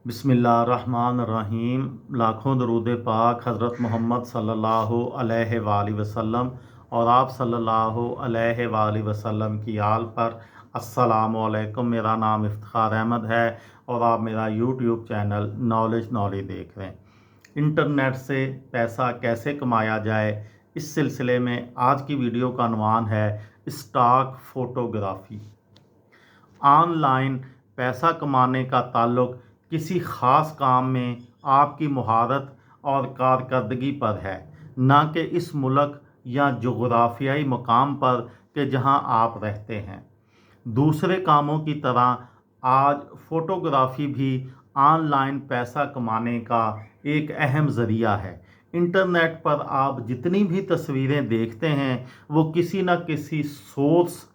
बिस्मिल्लाहिर्रहमानिर्रहीम। लाखों दरूद पाक हज़रत मोहम्मद सल्लल्लाहु अलैहि वसल्लम और आप सल्लल्लाहु अलैहि वसल्लम की आल पर। अस्सलामु अलैकुम। मेरा नाम इफ्तिखार अहमद है और आप मेरा यूट्यूब चैनल नॉलेज देख रहे हैं। इंटरनेट से पैसा कैसे कमाया जाए, इस सिलसिले में आज की वीडियो का अनवान है स्टॉक फ़ोटोग्राफ़ी। ऑनलाइन पैसा कमाने का ताल्लुक किसी ख़ास काम में आपकी महारत और कारकर्दगी पर है, ना कि इस मुल्क या जोग्राफियाई मकाम पर कि जहां आप रहते हैं। दूसरे कामों की तरह आज फ़ोटोग्राफ़ी भी ऑनलाइन पैसा कमाने का एक अहम ज़रिया है। इंटरनेट पर आप जितनी भी तस्वीरें देखते हैं वो किसी न किसी सोर्स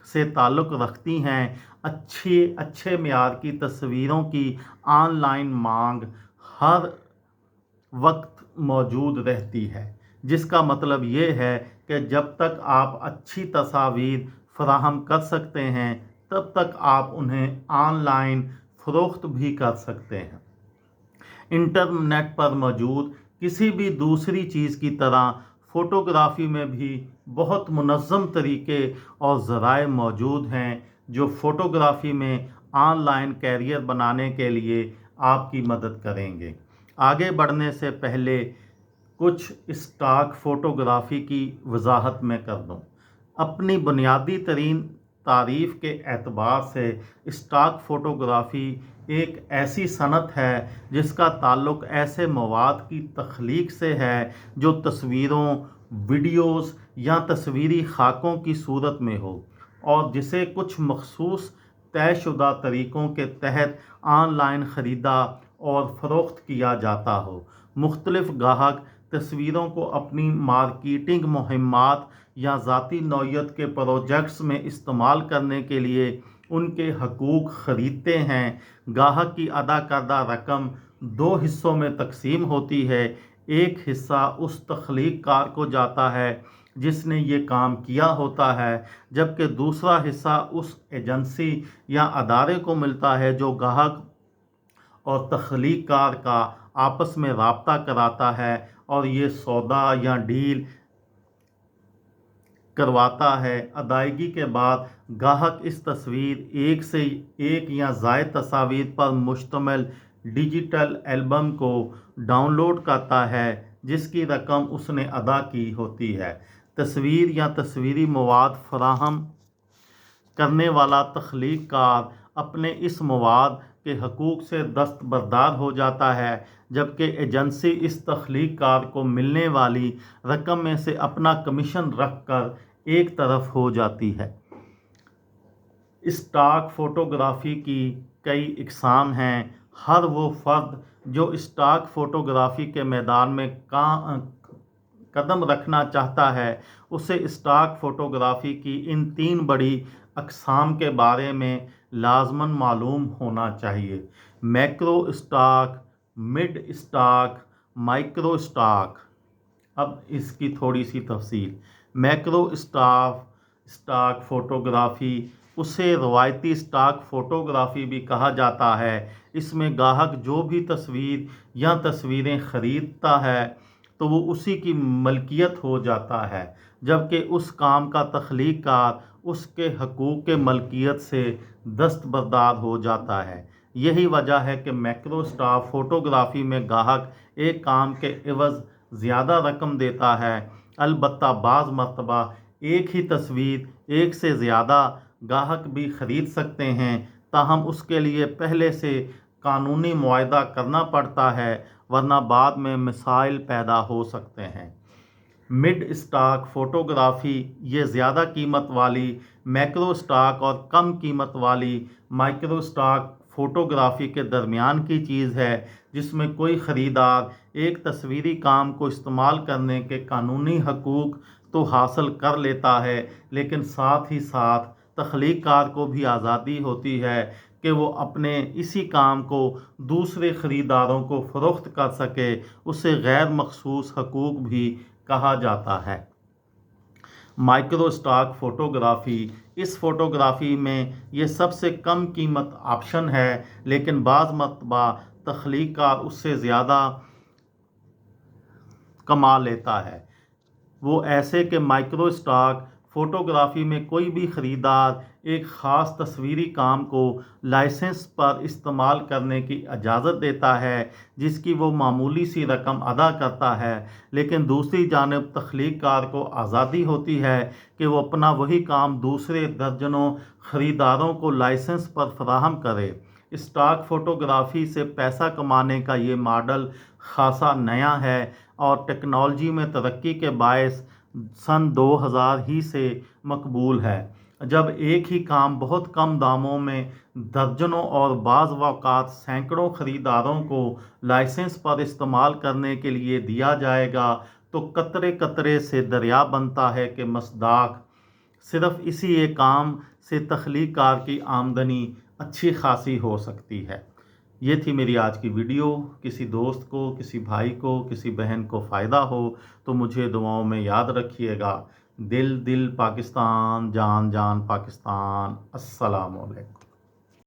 से ताल्लुक़ रखती हैं। अच्छे मेयार की तस्वीरों की ऑनलाइन मांग हर वक्त मौजूद रहती है, जिसका मतलब ये है कि जब तक आप अच्छी तस्वीर फराहम कर सकते हैं तब तक आप उन्हें ऑनलाइन फ़रोख्त भी कर सकते हैं। इंटरनेट पर मौजूद किसी भी दूसरी चीज़ की तरह फ़ोटोग्राफ़ी में भी बहुत मुनज़्ज़म तरीके और ज़राए मौजूद हैं जो फ़ोटोग्राफ़ी में ऑनलाइन कैरियर बनाने के लिए आपकी मदद करेंगे। आगे बढ़ने से पहले कुछ स्टॉक फ़ोटोग्राफ़ी की वजाहत मैं कर दूं। अपनी बुनियादी तरीन तारीफ़ के एतबार से स्टॉक फ़ोटोग्राफ़ी एक ऐसी सनत है जिसका ताल्लुक़ ऐसे मवाद की तख्लीक से है जो तस्वीरों, वीडियोज़ या तस्वीरी खाकों की सूरत में हो और जिसे कुछ मखसूस तयशुदा तरीक़ों के तहत ऑनलाइन ख़रीदा और फ़रोख्त किया जाता हो। मुख्तलिफ़ गाहक तस्वीरों को अपनी मार्केटिंग मुहिम्मात या ज़ाती नौइयत के प्रोजेक्ट्स में इस्तेमाल करने के लिए उनके हकूक़ ख़रीदते हैं। गाहक की अदा करदा रकम दो हिस्सों में तकसीम होती है। एक हिस्सा उस तख्लीक कार को जाता है जिसने ये काम किया होता है, जबकि दूसरा हिस्सा उस एजेंसी या अदारे को मिलता है जो गाहक और तख्लीक कार का आपस में राब्ता कराता है और ये सौदा या डील करवाता है। अदायगी के बाद गाहक इस तस्वीर एक से एक या ज़ायद तस्वीर पर मुश्तमिल डिजिटल एल्बम को डाउनलोड करता है जिसकी रकम उसने अदा की होती है। तस्वीर या तस्वीरी मवाद फराहम करने वाला तख्लीक कार अपने इस मवाद के हकूक़ से दस्तबरदार हो जाता है, जबकि एजेंसी इस तख्लीक कार को मिलने वाली रकम में से अपना कमीशन रख कर एक तरफ हो जाती है। स्टॉक फ़ोटोग्राफ़ी की कई इक़साम हैं। हर वो फ़र्द जो स्टॉक फ़ोटोग्राफ़ी के मैदान में कदम रखना चाहता है उसे स्टॉक फ़ोटोग्राफ़ी की इन तीन बड़ी अक़साम के बारे में लाज़मन मालूम होना चाहिए: macro stock, mid stock, micro stock. अब इसकी थोड़ी सी तफसील। मैक्रो स्टॉक फ़ोटोग्राफ़ी, उसे रवायती स्टॉक फ़ोटोग्राफ़ी भी कहा जाता है। इसमें गाहक जो भी तस्वीर या तस्वीरें ख़रीदता है तो वो उसी की मलकियत हो जाता है, जबकि उस काम का तख्लीक कार उसके हकूक़ के मलकियत से दस्तबरदार हो जाता है। यही वजह है कि मैक्रो स्टॉक फ़ोटोग्राफ़ी में गाहक एक काम के एवज़ ज़्यादा रकम देता है। अलबत्ता बाज़ मरतबा एक ही तस्वीर एक से ज़्यादा गाहक भी ख़रीद सकते हैं, ताहम उसके लिए पहले से कानूनी मुआहदा करना पड़ता है, वरना बाद में मसाइल पैदा हो सकते हैं। मिड स्टॉक फ़ोटोग्राफ़ी ये ज़्यादा कीमत वाली मैक्रो स्टॉक और कम कीमत वाली माइक्रो स्टॉक फ़ोटोग्राफ़ी के दरमियान की चीज़ है, जिसमें कोई ख़रीदार एक तस्वीरी काम को इस्तेमाल करने के कानूनी हकूक़ तो हासिल कर लेता है, लेकिन साथ ही साथ तख्लीक कार को भी आज़ादी होती है कि वो अपने इसी काम को दूसरे ख़रीदारों को फ़रोख्त कर सके। उसे गैर मखसूस हकूक़ भी कहा जाता है। माइक्रो स्टॉक फ़ोटोग्राफ़ी, इस फ़ोटोग्राफ़ी में ये सबसे कम कीमत ऑप्शन है, लेकिन बाज़ मरतबा तख्लीक कार उससे ज़्यादा कमा लेता है। वो ऐसे कि माइक्रो स्टॉक फोटोग्राफी में कोई भी ख़रीदार एक ख़ास तस्वीरी काम को लाइसेंस पर इस्तेमाल करने की इजाज़त देता है जिसकी वो मामूली सी रकम अदा करता है, लेकिन दूसरी जानब तख्लीक़कार को आज़ादी होती है कि वो अपना वही काम दूसरे दर्जनों ख़रीदारों को लाइसेंस पर फराहम करे। स्टॉक फ़ोटोग्राफ़ी से पैसा कमाने का ये मॉडल ख़ासा नया है और टेक्नोलॉजी में तरक्की के बायस सन 2000 ही से मकबूल है, जब एक ही काम बहुत कम दामों में दर्जनों और बाज़ औक़ात सैकड़ों ख़रीदारों को लाइसेंस पर इस्तेमाल करने के लिए दिया जाएगा तो कतरे कतरे से दरिया बनता है कि मसदाक़ सिर्फ़ इसी एक काम से तख्लीक़ कार की आमदनी अच्छी खासी हो सकती है। ये थी मेरी आज की वीडियो। किसी दोस्त को, किसी भाई को, किसी बहन को फ़ायदा हो तो मुझे दुआओं में याद रखिएगा। दिल दिल पाकिस्तान, जान जान पाकिस्तान। अस्सलामु अलैकुम।